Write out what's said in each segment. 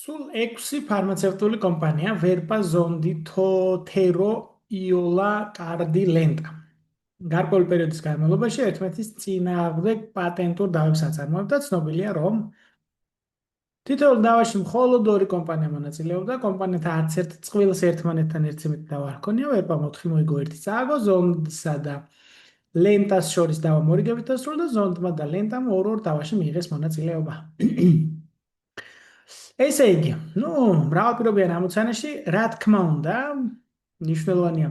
სულ 6 ფარმაცევტული კომპანია: ვერპა, ზონდი, თერო, იოლა, კარდი, ლენტა. გარკვეული პერიოდის განმავლობაში ერთმანეთის წინააღმდეგ პატენტურ დავებს აწარმოებდა. ცნობილია, რომ თითოეულ დავაში მხოლოდ ორი კომპანია მონაწილეობდა. კომპანიათა არც ერთ წყვილს ერთმანეთთან ერთმანეთი დავა არ ჰქონია. ვერპა მოთხი მოიგო, ერთი წააგო. ზონდსა და ლენტას შორის დავა მორიგებით დასრულდა. ზონდმა და ლენტამ ორ-ორ დავაში მიიღეს მონაწილეობა. ესე იგი, მრავალპირობიან ამოცანაში, რა თქმა უნდა, მნიშვნელოვანია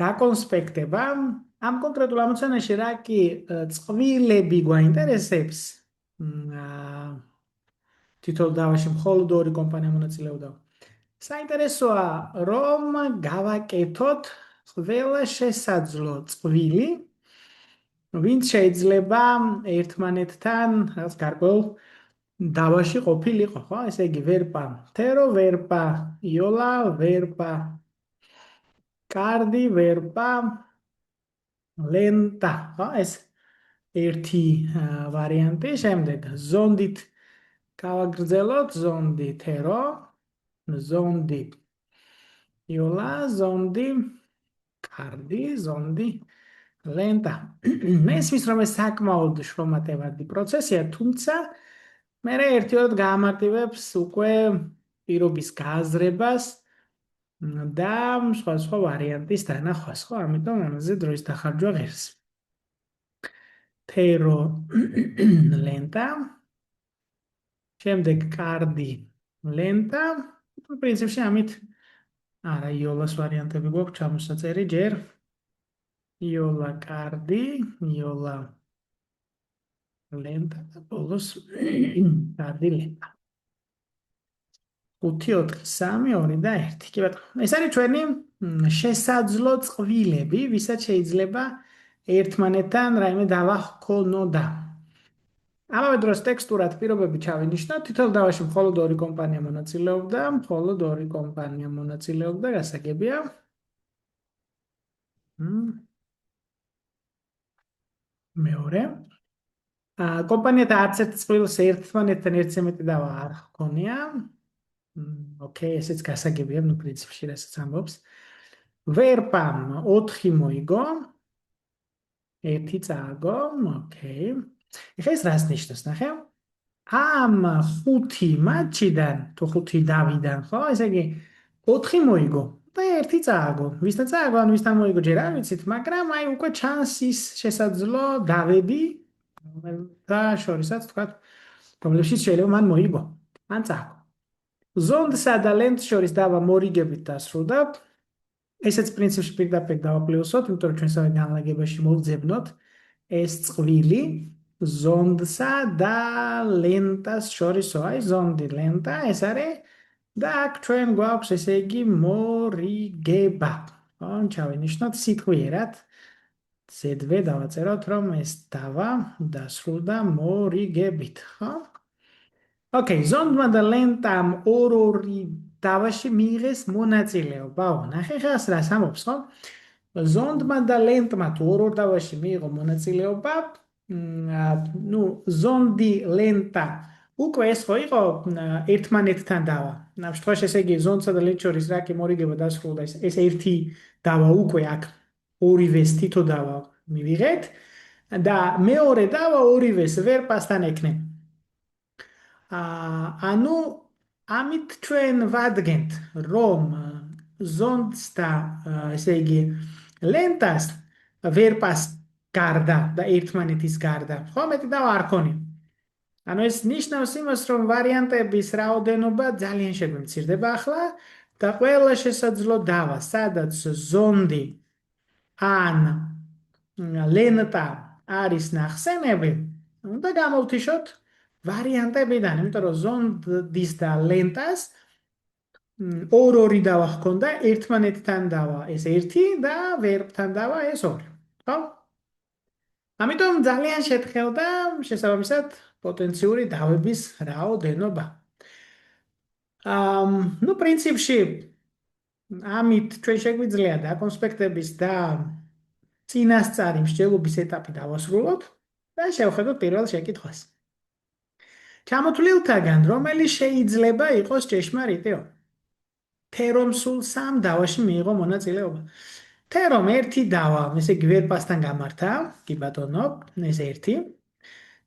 დაკონსპექტება. ამ კონკრეტულ ამოცანაში რა კი წყვილები გვაინტერესებს, თითოეულ დავაში მხოლოდ ორი კომპანია მონაწილეობდა. საინტერესოა, რომ გავაკეთოთ ყველა შესაძლო წყვილი, ვინც შეიძლება ერთმანეთთან რაღაც გარკვეულ დავაში ყოფილიყო, ხო? ესე იგი, ვერპა, თერო, ვერპა, იოლა, ვერპა, კარდი, ვერპა, ლენტა, ხო? ეს ერთი ვარიანტი. შემდეგ ზონდით გავაგრძელოთ, ზონდი, თერო, ზონდი, იოლა, ზონდი, კარდი, ზონდი, ლენტა. მესმის, რომ ეს საკმაოდ შრომატევადი პროცესია, თუმცა მე ერთიოდ გაამარტივებს უკვე პირობის გააზრებას და სხვა ვარიანტის დანახვას, ხო? ამიტომ ამაზე დროის დახარჯვა ღირს. თერო, ლენტა, შემდეგ კარდი, ლენტა. პრინციპში ამით არა იოლას ვარიანტები გვაქვს ჩამოსაწერი ჯერ. იოლა, კარდი, იოლა, ლენტა და ბოლოს კარდი, ლენტა. 5, 4, 3, 2 და 1. კი ბატონო. ეს არის ჩვენი შესაძლო წყვილები, ვისაც შეიძლება ერთმანეთთან რაიმე დავა ჰქონოდა. ამავე დროს ტექსტურად პირობები ჩავინიშნოთ. თითოეულ დავაში მხოლოდ ორი კომპანია მონაწილეობდა, გასაგებია. მეორე. კომპანიათა არც ერთ წყვილს ერთმანეთთან ერთმანეთი დავა არ ჰქონია. ოკეი, ესეც გასაგებია, პრინციპში რასაც ამბობს. ვერპამ 4 მოიგო, 1 წააგო, ოკეი. ეხლა ეს რას ნიშნავს, ნახე? ამ 5 მატჩიდან, თუ 5 დავიდან, ხო? ესე იგი 4 მოიგო და 1 წააგო. ვისთან წააგო, ან ვისთან მოიგო, ჯერ არ ვიცით, მაგრამ აი უკვე ჩანს ის შესაძლო დავები, და შორისაც თქვა, რომლებშიც შეიძლება მან მოიგო, ან წააგო. ზონდსა და ლენტს შორის დავა მორიგებით დასრულდა. ესეც პრინციპში პირდაპირ დავაპლუსოთ, იმიტომ რომ ჩვენ საერთოდ განლაგებაში მოვძებნოთ ეს წყვილი ზონდსა და ლენტას შორისო. აი ზონდი, ლენტა, ეს არის და აქ ჩვენ გვაქვს ესე იგი მორიგება. ხო, ჩავინიშნოთ სიტყვიერად. ზედვე დავაწეროთ, რომ ეს დავა დასრულდა მორიგებით, ხო? ოკეი, ზონდმა და ლენტამ ორ-ორი დავაში მიიღეს მონაწილეობა. ნახე ხას რას ამბობს, ხო? ზონდმა და ლენტმა თუ ორ-ორ დავაში მიიღო მონაწილეობა, ზონდი, ლენტა უკვე ეს ხო იყო ერთმანეთთან დავა. ამ შემთხვევაში ესე იგი ზონდსა და ლენტს შორის რა კი მორიგება დასრულდა, ეს ერთი დავა უკვე აქ ორივეს თითო დავა მივიღეთ და მეორე დავა ორივეს ვერპასთან ექნება. ანუ ამით ჩვენ ვადგენთ, რომ ზონდს და ესე იგი ლენტას ვერპას გარდა და ერთმანეთის გარდა, ხო, მეტი დავა არ ქონია. ანუ ეს ნიშნავს იმას, რომ ვარიანტების რაოდენობა ძალიან შეგვიმცირდება ახლა და ყველა შესაძლო დავა, სადაც ზონდი ან ლენტა არის ნახსენები, უნდა გამოვთიშოთ ვარიანტებიდან, იმიტომ რომ ზონდის და ლენტას ორ-ორი დავა ჰქონდა, ერთმანეთთან დავა ეს 1 და ვერპთან დავა ეს 2, ხო? ამიტომ ძალიან შეთხელდა შესაბამისად პოტენციური დავების რაოდენობა. პრინციპში ამით ჩვენ შეგვიძლია დაკონსპექტების და წინასწარი მსჯელობის ეტაპი დავასრულოთ და შევხედოთ პირველ შეკითხვას. ჩამოთვლილთაგან რომელი შეიძლება იყოს ჭეშმარიტეო? თერომ სულ სამ დავაში მიიღო მონაწილეობა. თერომ ერთი დავა, ესე იგი ვერპასთან გამართა, კი ბატონო, ეს ერთი.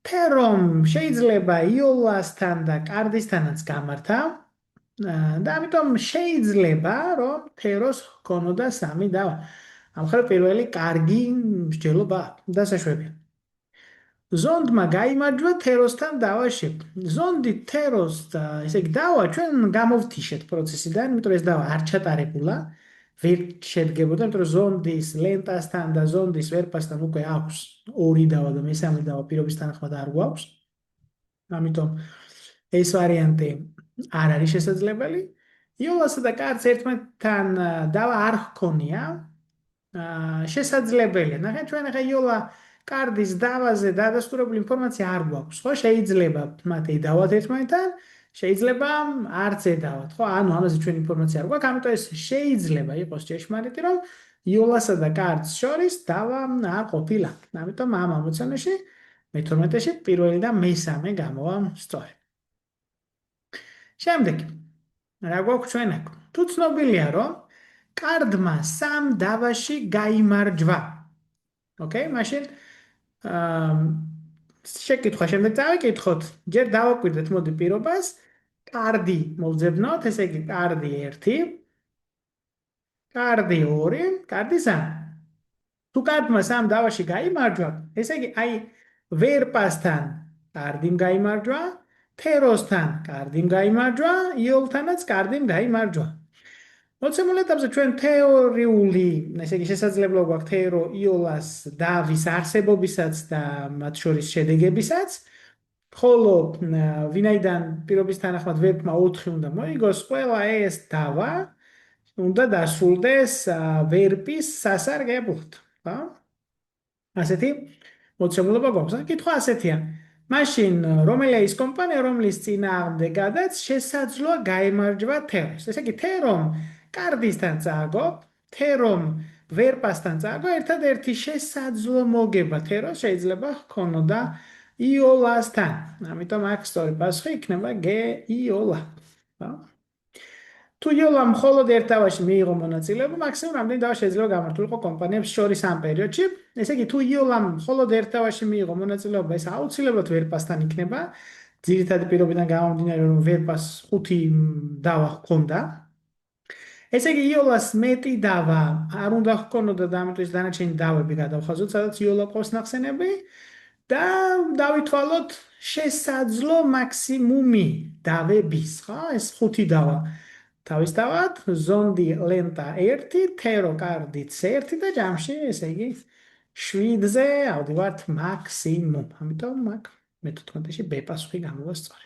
თერომ შეიძლება იოლასთან და კარდისთანაც გამართა. და ამიტომ შეიძლება რომ თეროს ჰქონოდა სამი დავა. ამ ხელ პირველი კარგი მსჯელობა დასაშვებია. ზონდმა გაიმარჯვა თეროსთან დავაში. ზონდი თეროს ესე იგი დავა ჩვენ გამოვთიშეთ პროცესიდან, იმიტომ ეს დავა არ ჩატარებულა, ვერ შედგებოდა, იმიტომ რომ ზონდის ლენტასთან და ზონდის ვერპასთან უკვე აქვს ორი დავა და მესამე დავა პირობის თანახმად არ გვაქვს. ამიტომ ეს ვარიანტი არ არის შესაძლებელი. იოლასა და კარს ერთმანეთთან დავა არ ჰქონია. შესაძლებელია. ნახეთ ჩვენ ახლა იოლა კარდის დავაზე დადასტურებული ინფორმაცია არ გვაქვს, ხო? შეიძლება მათ ედავათ ერთმანეთთან, შეიძლება არც ედავათ, ხო? ანუ ამაზე ჩვენ ინფორმაცია არ გვაქვს, ამიტომ ეს შეიძლება იყოს ჭეშმარიტი, რომ იოლასა და კარს შორის დავა არ ყოფილა. ამიტომ ამ ამოცანაში მე-12-ში პირველი და მესამე გამოვა სწორი. შემდეგი. რა გვაქვს ჩვენ აქ? თუ ცნობილია, რომ კარდმა სამ დავაში გაიმარჯვა. ოკეი, მაშინ შეკითხვა შემდეგ დავიკითხოთ. ჯერ დავაკვირდეთ მოდი პირობას. კარდი მოვძებნოთ, ესე იგი კარდი 1, კარდი 2, კარდი 3. თუ კარდმა სამ დავაში გაიმარჯვა, ესე იგი აი ვერპასთან კარდიმ გაიმარჯვა, თეროსთან კარდიმ გაიმარჯვა, იოლთანაც კარდიმ გაიმარჯვა. მოცემულ ეტაპზე ჩვენ თეორიული, ესე იგი შესაძლებლობა გვაქვს თერო იოლას დავის არსებობისაც და მათ შორის შედეგებისაც, ხოლო ვინაიდან პირობის თანახმად ვერპმა 4 უნდა მოიგოს, ყველა ეს დავა უნდა დასრულდეს ვერპის სასარგებლოდ, ხო? ასეთი მოცემულობა გვაქვს. კითხვა ასეთია. მაშინ რომელია ის კომპანია, რომლის წინააღმდეგადაც შესაძლოა გაემარჯვა თეროს. ესე იგი თერომ კარდისთან წააგო, თერომ ვერპასთან წააგო, ერთადერთი შესაძლო მოგება თეროს შეიძლება ჰქონოდა იოლასთან. ამიტომ აქ სწორი პასუხი იქნება G იოლა. თუ იოლა მხოლოდ ერთ დავაში მიიღო მონაწილეობა, მაქსიმუმ რამდენი დავა შეიძლება გამართულიყო კომპანიებს შორის ამ პერიოდში. ესე იგი, თუ იოლა მხოლოდ ერთ დავაში მიიღო მონაწილეობა, ეს აუცილებლად ვერპასთან იქნება. ძირითადი პირობიდან გამომდინარე, რომ ვერპას 5 დავა ჰქონდა. ესე იგი, იოლას მეტი დავა არ უნდა ჰქონოდა და ამიტომ ეს დანარჩენი დავები გადავხაზოთ, სადაც იოლა ყავს ნახსენები და დავითვალოთ შესაძლო მაქსიმუმი დავების, ხო? ეს 5 დავა. თავისთავად, ზონდი ლენტა 1, თერო კარდიც 1 და ჯამში, ესე იგი 7-ზე ავდივართ მაქსიმუმ. ამიტომ აქ მე-14-ში B პასუხი გამოვა სწორი.